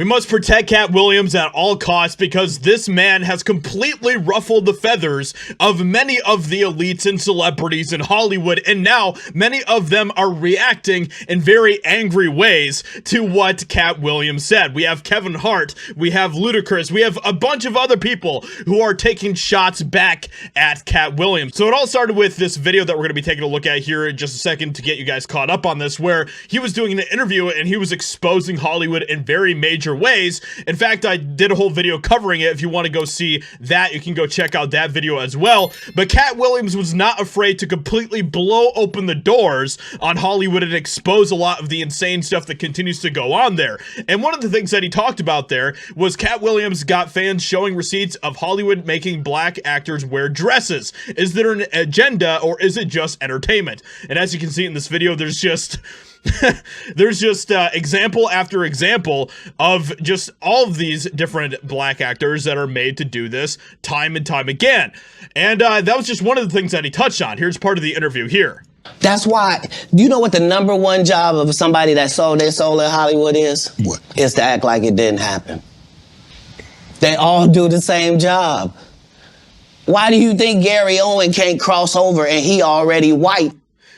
We must protect Katt Williams at all costs because this man has completely ruffled the feathers of many of the elites and celebrities in Hollywood, and now many of them are reacting in very angry ways to what Katt Williams said. We have Kevin Hart, we have Ludacris, we have a bunch of other people who are taking shots back at Katt Williams. So it all started with this video that we're going to be taking a look at here in just a second to get you guys caught up on this, where he was doing an interview and he was exposing Hollywood in very major ways. In fact, I did a whole video covering it. If you want to go see that, you can go check out that video as well. But Katt Williams was not afraid to completely blow open the doors on Hollywood and expose a lot of the insane stuff that continues to go on there. And one of the things that he talked about there was Katt Williams got fans showing receipts of Hollywood making black actors wear dresses. Is there an agenda or is it just entertainment? And as you can see in this video, there's just example after example of just all of these different black actors that are made to do this time and time again. And that was just one of the things that he touched on. Here's part of the interview here. That's why, you know what the #1 job of somebody that sold their soul in Hollywood is? What? Is to act like it didn't happen. They all do the same job. Why do you think Gary Owen can't cross over and he already white?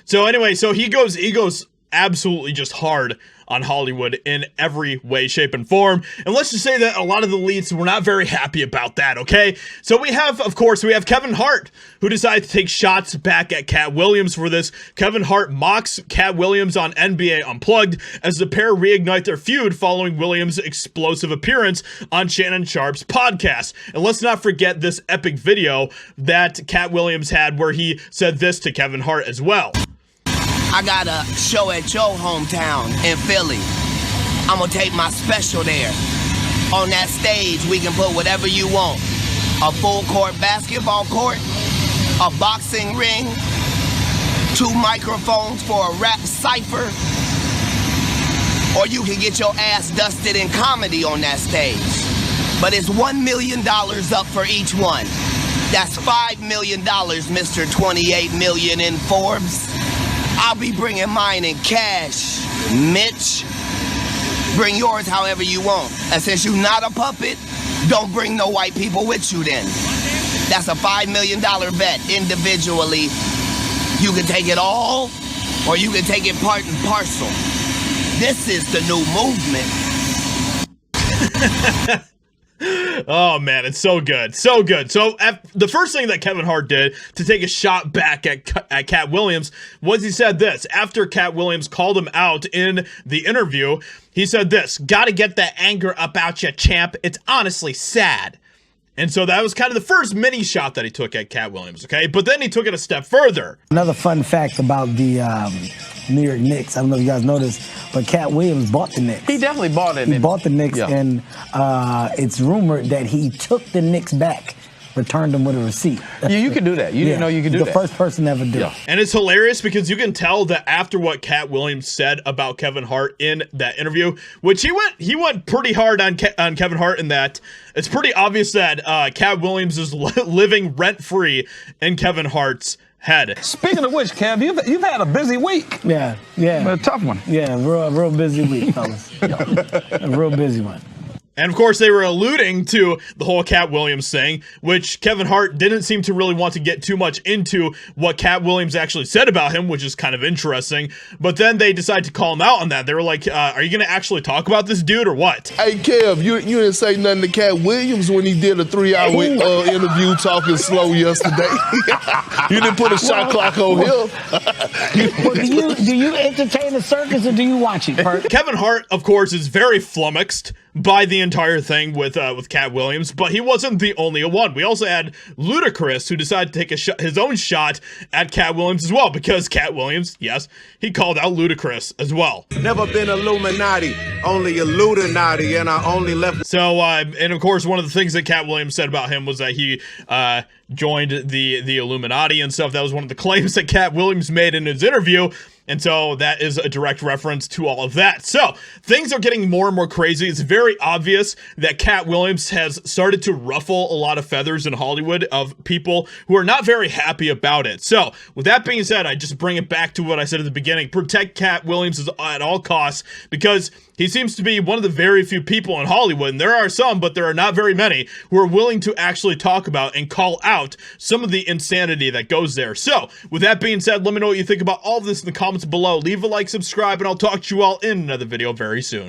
So anyway, so he goes absolutely just hard on Hollywood in every way, shape, and form. And let's just say that a lot of the elites were not very happy about that, okay? So we have, of course, we have Kevin Hart, who decided to take shots back at Katt Williams for this. Kevin Hart mocks Katt Williams on NBA Unplugged as the pair reignite their feud following Williams' explosive appearance on Shannon Sharpe's podcast. And let's not forget this epic video that Katt Williams had where he said this to Kevin Hart as well. I got a show at your hometown in Philly. I'm gonna take my special there. On that stage, we can put whatever you want. A full court basketball court, a boxing ring, 2 microphones for a rap cipher, or you can get your ass dusted in comedy on that stage. But it's $1 million up for each one. That's $5 million, Mr. 28 million in Forbes. I'll be bringing mine in cash, Mitch. Bring yours however you want. And since you're not a puppet, don't bring no white people with you then. That's a $5 million bet individually. You can take it all, or you can take it part and parcel. This is the new movement. Oh man, it's so good, so good. So the first thing that Kevin Hart did to take a shot back at Katt Williams was he said this. After Katt Williams called him out in the interview, he said this: "Gotta get that anger up out ya, champ. It's honestly sad." And so that was kind of the first mini shot that he took at Katt Williams, okay? But then he took it a step further. Another fun fact about the New York Knicks, I don't know if you guys know this, but Katt Williams bought the Knicks. He definitely bought it. He bought the Knicks, yeah. And it's rumored that he took the Knicks back, returned them with a receipt. You can do that. You didn't know you could do that. The first person ever did. Yeah. And it's hilarious because you can tell that after what Katt Williams said about Kevin Hart in that interview, which he went pretty hard on Kevin Hart in that, it's pretty obvious that Katt Williams is living rent-free in Kevin Hart's head. Speaking of which, Kev, you've had a busy week. Yeah. A tough one. Yeah, real busy week, fellas. A real busy one. And of course, they were alluding to the whole Katt Williams thing, which Kevin Hart didn't seem to really want to get too much into what Katt Williams actually said about him, which is kind of interesting. But then they decided to call him out on that. They were like, are you going to actually talk about this dude or what? Hey, Kev, you didn't say nothing to Katt Williams when he did a 3-hour interview talking slow yesterday. You didn't put a shot clock on him. Well, do you entertain the circus or do you watch it, Perk? Kevin Hart, of course, is very flummoxed by the entire thing with Katt Williams, but he wasn't the only one. We also had Ludacris, who decided to take his own shot at Katt Williams as well, because Katt Williams, yes, he called out Ludacris as well. Never been Illuminati, only Illuminati, and I only left. So, and of course, one of the things that Katt Williams said about him was that he joined the Illuminati and stuff. That was one of the claims that Katt Williams made in his interview. And so that is a direct reference to all of that. So things are getting more and more crazy. It's very obvious that Katt Williams has started to ruffle a lot of feathers in Hollywood of people who are not very happy about it. So with that being said, I just bring it back to what I said at the beginning. Protect Katt Williams at all costs, because he seems to be one of the very few people in Hollywood, and there are some, but there are not very many, who are willing to actually talk about and call out some of the insanity that goes there. So, with that being said, let me know what you think about all of this in the comments below. Leave a like, subscribe, and I'll talk to you all in another video very soon.